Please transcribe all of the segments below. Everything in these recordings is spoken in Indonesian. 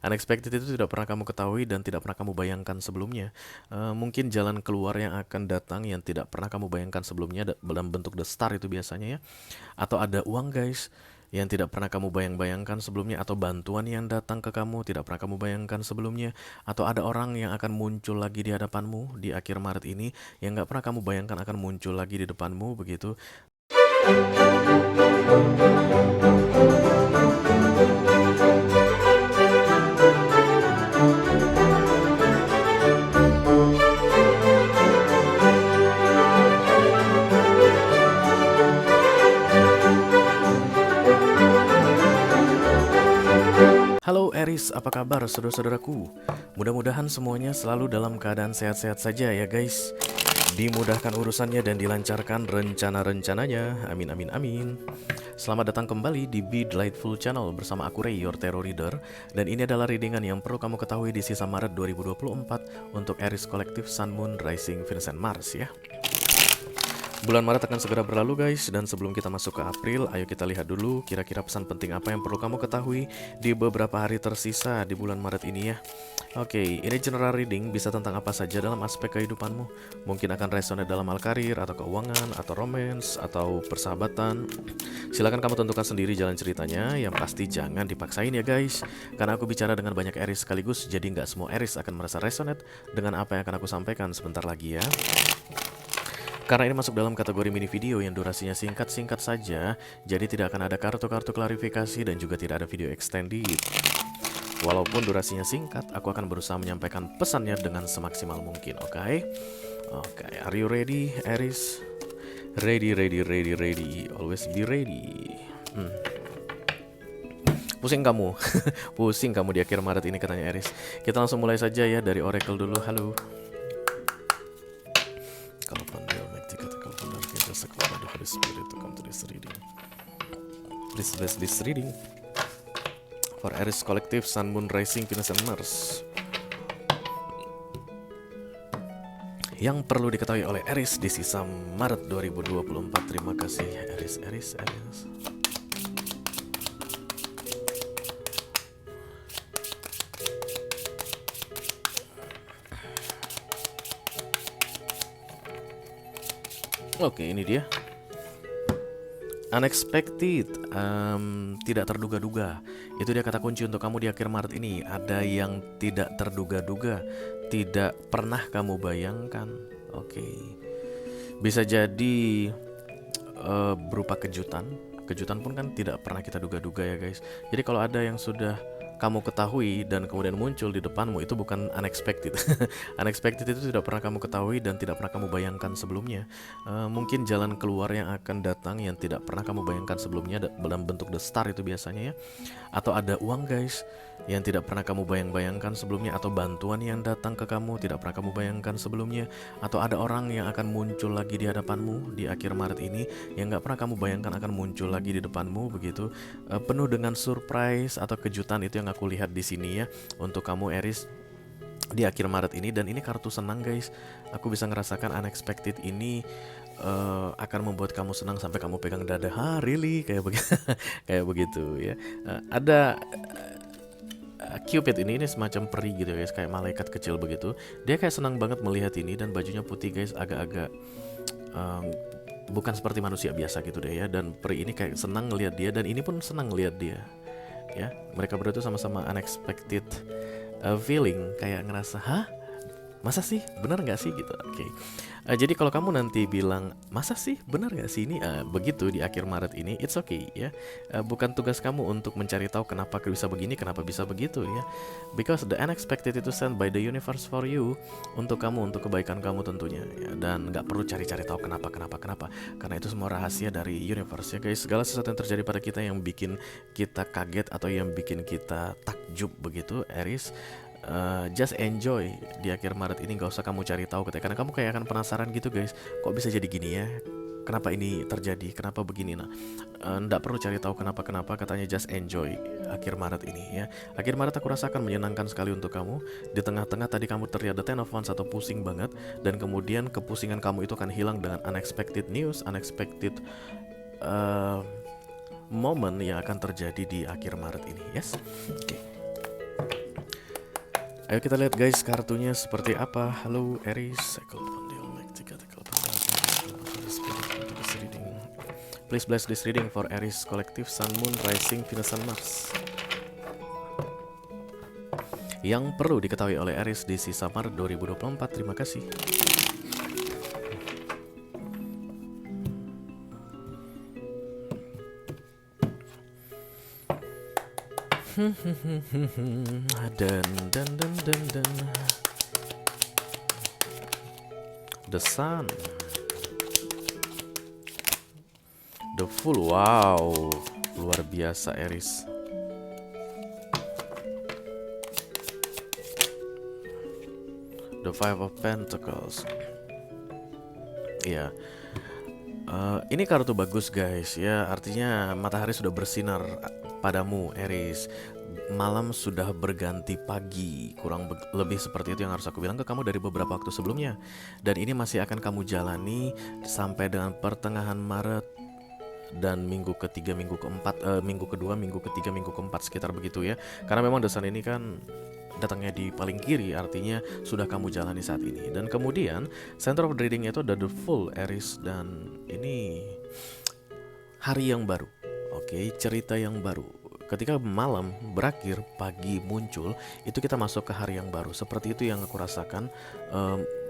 Unexpected itu tidak pernah kamu ketahui dan tidak pernah kamu bayangkan sebelumnya. Mungkin jalan keluar yang akan datang yang tidak pernah kamu bayangkan sebelumnya dalam bentuk the star itu biasanya ya. Atau ada uang guys yang tidak pernah kamu bayangkan sebelumnya, atau bantuan yang datang ke kamu tidak pernah kamu bayangkan sebelumnya, atau ada orang yang akan muncul lagi di hadapanmu di akhir Maret ini yang nggak pernah kamu bayangkan akan muncul lagi di depanmu begitu. Halo Eris, apa kabar saudara-saudaraku? Mudah-mudahan semuanya selalu dalam keadaan sehat-sehat saja ya guys. Dimudahkan urusannya dan dilancarkan rencana-rencananya. Amin amin amin. Selamat datang kembali di Be Delightful Channel bersama aku Ray, your tarot reader. Dan ini adalah readingan yang perlu kamu ketahui di sisa Maret 2024 untuk Aries Collective Sun Moon Rising Venus and Mars ya. Bulan Maret akan segera berlalu guys, dan sebelum kita masuk ke April, ayo kita lihat dulu kira-kira pesan penting apa yang perlu kamu ketahui di beberapa hari tersisa di bulan Maret ini ya. Oke, ini general reading bisa tentang apa saja dalam aspek kehidupanmu. Mungkin akan resonate dalam hal karir, atau keuangan, atau romance, atau persahabatan. Silahkan kamu tentukan sendiri jalan ceritanya, yang pasti jangan dipaksain ya guys. Karena aku bicara dengan banyak Aries sekaligus, jadi nggak semua Aries akan merasa resonate dengan apa yang akan aku sampaikan sebentar lagi ya. Karena ini masuk dalam kategori mini video yang durasinya singkat-singkat saja, jadi tidak akan ada kartu-kartu klarifikasi dan juga tidak ada video extended. Walaupun durasinya singkat, aku akan berusaha menyampaikan pesannya dengan semaksimal mungkin, oke? Oke, are you ready, Aries? Ready, ready, ready, ready. Always be ready. Pusing kamu, pusing kamu di akhir Maret ini katanya Aries. Kita langsung mulai saja ya dari Oracle dulu. Halo. Kalau pandai kalau pandai kita sekolah the Holy Spirit to come to this reading. This reading for Aries Collective Sun Moon Rising Venus and Mars. Yang perlu diketahui oleh Aries di sisa Maret 2024. Terima kasih Aries. Oke, ini dia. Unexpected, tidak terduga-duga. Itu dia kata kunci untuk kamu di akhir Maret ini. Ada yang tidak terduga-duga, tidak pernah kamu bayangkan. Oke, bisa jadi berupa kejutan. Kejutan pun kan tidak pernah kita duga-duga ya guys. Jadi kalau ada yang sudah kamu ketahui dan kemudian muncul di depanmu, itu bukan unexpected. Unexpected itu tidak pernah kamu ketahui dan tidak pernah kamu bayangkan sebelumnya. Mungkin jalan keluar yang akan datang yang tidak pernah kamu bayangkan sebelumnya dalam bentuk the star itu biasanya ya. Atau ada uang guys yang tidak pernah kamu bayangkan sebelumnya, atau bantuan yang datang ke kamu tidak pernah kamu bayangkan sebelumnya, atau ada orang yang akan muncul lagi di hadapanmu di akhir Maret ini yang nggak pernah kamu bayangkan akan muncul lagi di depanmu begitu. Penuh dengan surprise atau kejutan, itu yang aku lihat di sini ya untuk kamu Aries di akhir Maret ini. Dan ini kartu senang guys. Aku bisa ngerasakan unexpected ini akan membuat kamu senang sampai kamu pegang dada. Really kayak begitu. Kayak begitu ya. Ada Cupid ini semacam peri gitu guys, kayak malaikat kecil begitu. Dia kayak senang banget melihat ini, dan bajunya putih guys, agak-agak bukan seperti manusia biasa gitu deh ya. Dan peri ini kayak senang ngelihat dia, dan ini pun senang ngelihat dia ya. Mereka berdua tuh sama-sama unexpected feeling, kayak ngerasa hah, masa sih, benar nggak sih gitu. Oke. Jadi kalau kamu nanti bilang masa sih, benar nggak sih ini begitu di akhir Maret ini, it's okay ya. Bukan tugas kamu untuk mencari tahu kenapa bisa begini, kenapa bisa begitu ya. Because the unexpected itu sent by the universe for you, untuk kamu, untuk kebaikan kamu tentunya ya. Dan nggak perlu cari-cari tahu kenapa, karena itu semua rahasia dari universe ya guys. Segala sesuatu yang terjadi pada kita yang bikin kita kaget atau yang bikin kita takjub begitu Aries, just enjoy di akhir Maret ini. Gak usah kamu cari tahu, karena kamu kayak akan penasaran gitu guys, kok bisa jadi gini ya, kenapa ini terjadi, kenapa begini. Nah, nggak perlu cari tahu kenapa, katanya just enjoy akhir Maret ini ya. Akhir Maret aku rasakan menyenangkan sekali untuk kamu. Di tengah-tengah tadi kamu terlihat the ten of wands atau pusing banget, dan kemudian kepusingan kamu itu akan hilang dengan unexpected news, unexpected momen yang akan terjadi di akhir Maret ini. Yes, oke. Ayo kita lihat guys kartunya seperti apa. Halo Aries, please bless this reading for Aries Collective, Sun, Moon, Rising, Venus, and Mars. Yang perlu diketahui oleh Aries di sisa Maret 2024. Terima kasih. Dan The Sun, The Fool. Wow, luar biasa Aries. The Five of Pentacles. Iya. Ini kartu bagus guys ya, artinya matahari sudah bersinar padamu Aries. Malam sudah berganti pagi, kurang lebih seperti itu yang harus aku bilang ke kamu dari beberapa waktu sebelumnya. Dan ini masih akan kamu jalani sampai dengan pertengahan Maret dan minggu ketiga, minggu keempat, minggu kedua, minggu ketiga, minggu keempat, sekitar begitu ya. Karena memang The Sun ini kan datangnya di paling kiri, artinya sudah kamu jalani saat ini. Dan kemudian center of reading itu ada The Fool Aries, dan ini hari yang baru. Oke, cerita yang baru. Ketika malam berakhir, pagi muncul, itu kita masuk ke hari yang baru. Seperti itu yang aku rasakan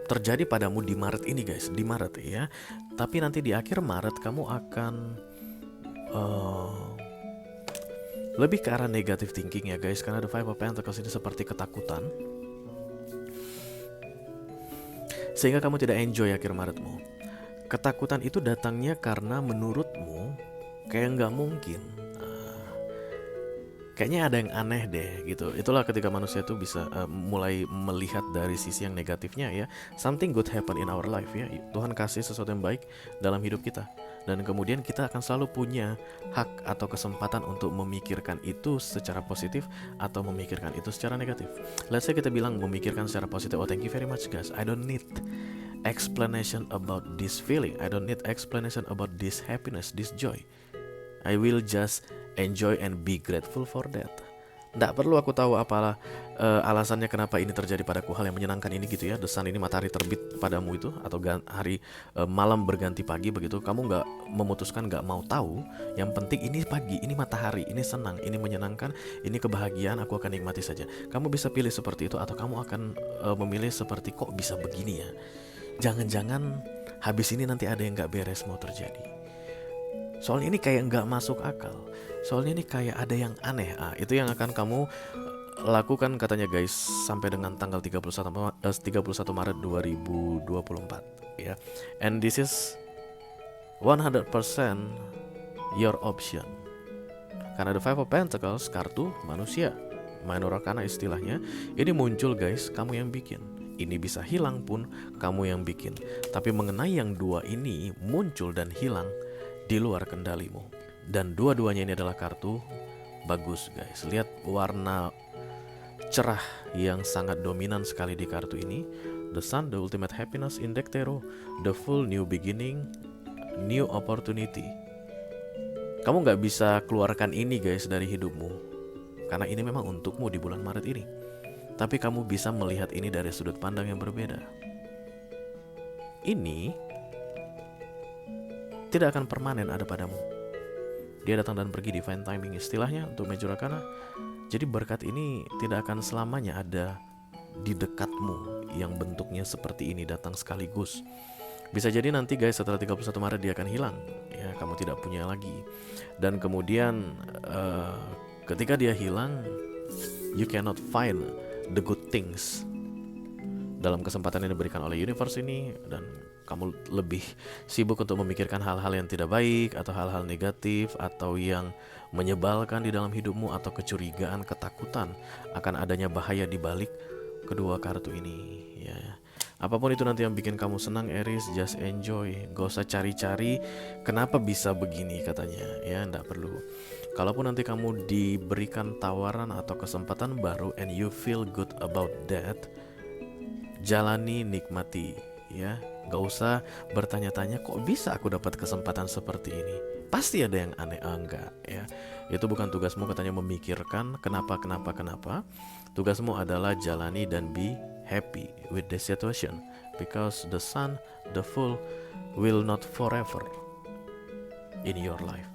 terjadi padamu di Maret ini guys, di Maret ya. Tapi nanti di akhir Maret kamu akan lebih ke arah negative thinking ya guys, karena The Five of Pentacles ini seperti ketakutan, sehingga kamu tidak enjoy akhir Maretmu. Ketakutan itu datangnya karena menurutmu kayak nggak mungkin, kayaknya ada yang aneh deh gitu. Itulah ketika manusia itu bisa mulai melihat dari sisi yang negatifnya ya. Something good happen in our life ya. Tuhan kasih sesuatu yang baik dalam hidup kita. Dan kemudian kita akan selalu punya hak atau kesempatan untuk memikirkan itu secara positif atau memikirkan itu secara negatif. Let's say kita bilang memikirkan secara positif. Oh, thank you very much guys. I don't need explanation about this feeling. I don't need explanation about this happiness, this joy. I will just enjoy and be grateful for that. Nggak perlu aku tahu apalah alasannya kenapa ini terjadi padaku, hal yang menyenangkan ini gitu ya. The Sun ini matahari terbit padamu itu, atau hari malam berganti pagi begitu. Kamu nggak memutuskan, nggak mau tahu. Yang penting ini pagi, ini matahari, ini senang, ini menyenangkan, ini kebahagiaan, aku akan nikmati saja. Kamu bisa pilih seperti itu, atau kamu akan memilih seperti kok bisa begini ya. Jangan-jangan habis ini nanti ada yang nggak beres mau terjadi. Soalnya ini kayak nggak masuk akal. Soalnya ini kayak ada yang aneh. Itu yang akan kamu lakukan katanya guys sampai dengan tanggal 31 Maret 2024 ya. And this is 100% your option. Karena The Five of Pentacles, kartu manusia, minor arcana istilahnya, ini muncul guys, kamu yang bikin. Ini bisa hilang pun kamu yang bikin. Tapi mengenai yang dua ini muncul dan hilang, di luar kendalimu. Dan dua-duanya ini adalah kartu bagus guys. Lihat warna cerah yang sangat dominan sekali di kartu ini. The Sun, the ultimate happiness in deck tarot. The Fool, new beginning, new opportunity. Kamu gak bisa keluarkan ini guys dari hidupmu, karena ini memang untukmu di bulan Maret ini. Tapi kamu bisa melihat ini dari sudut pandang yang berbeda. Ini tidak akan permanen ada padamu. Dia datang dan pergi, divine timing istilahnya untuk major arcana. Jadi berkat ini tidak akan selamanya ada di dekatmu yang bentuknya seperti ini, datang sekaligus. Bisa jadi nanti guys setelah 31 Maret dia akan hilang ya, kamu tidak punya lagi. Dan kemudian ketika dia hilang, you cannot find the good things dalam kesempatan yang diberikan oleh universe ini, dan kamu lebih sibuk untuk memikirkan hal-hal yang tidak baik atau hal-hal negatif atau yang menyebalkan di dalam hidupmu, atau kecurigaan, ketakutan akan adanya bahaya di balik kedua kartu ini ya. Apapun itu nanti yang bikin kamu senang Aries, just enjoy. Gak usah cari-cari kenapa bisa begini katanya ya, nggak perlu. Kalaupun nanti kamu diberikan tawaran atau kesempatan baru and you feel good about that, jalani, nikmati ya. Gak usah bertanya-tanya kok bisa aku dapat kesempatan seperti ini. Pasti ada yang aneh, enggak ya. Itu bukan tugasmu katanya memikirkan kenapa. Tugasmu adalah jalani dan be happy with the situation, because the sun, the full, will not forever in your life.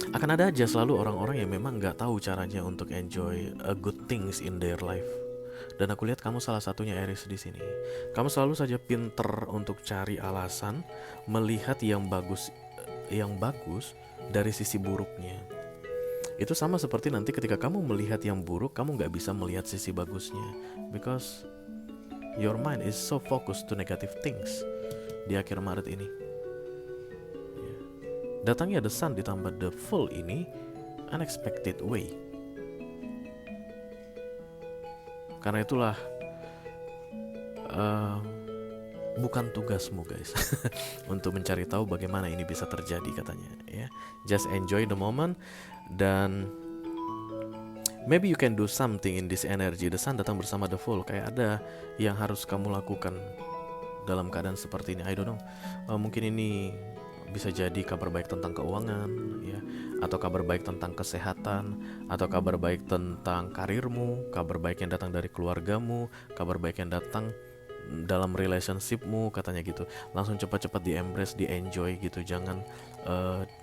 Akan ada aja selalu orang-orang yang memang nggak tahu caranya untuk enjoy good things in their life. Dan aku lihat kamu salah satunya, Aries, di sini. Kamu selalu saja pinter untuk cari alasan, melihat yang bagus dari sisi buruknya. Itu sama seperti nanti ketika kamu melihat yang buruk, kamu nggak bisa melihat sisi bagusnya, because your mind is so focused to negative things di akhir Maret ini. Datangnya the sun ditambah the full ini unexpected way. Karena itulah bukan tugasmu, guys, untuk mencari tahu bagaimana ini bisa terjadi, katanya, ya. Just enjoy the moment, dan maybe you can do something in this energy. The sun datang bersama the full, kayak ada yang harus kamu lakukan dalam keadaan seperti ini. I don't know. Mungkin ini bisa jadi kabar baik tentang keuangan, ya, atau kabar baik tentang kesehatan, atau kabar baik tentang karirmu, kabar baik yang datang dari keluargamu, kabar baik yang datang dalam relationshipmu, katanya gitu. Langsung cepat-cepat di-embrace, di-enjoy gitu. Jangan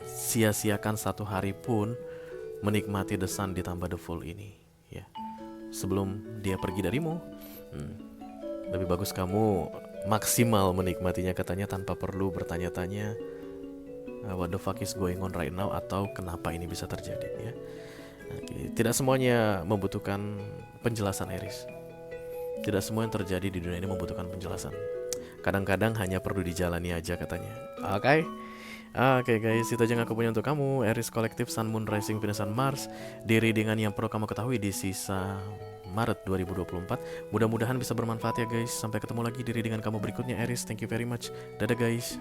sia-siakan satu hari pun menikmati the sun ditambah the full ini, ya. Sebelum dia pergi darimu, lebih bagus kamu maksimal menikmatinya, katanya, tanpa perlu bertanya-tanya what the fuck is going on right now, atau kenapa ini bisa terjadi, ya. Tidak semuanya membutuhkan penjelasan, Aries. Tidak semua yang terjadi di dunia ini membutuhkan penjelasan. Kadang-kadang hanya perlu dijalani aja, katanya. Oke, guys, itu aja yang aku punya untuk kamu, Aries Kolektif, Sun, Moon, Rising, Venus, dan Mars, di readingan yang perlu kamu ketahui di sisa Maret 2024. Mudah-mudahan bisa bermanfaat, ya, guys. Sampai ketemu lagi di readingan kamu berikutnya, Aries. Thank you very much. Dadah, guys.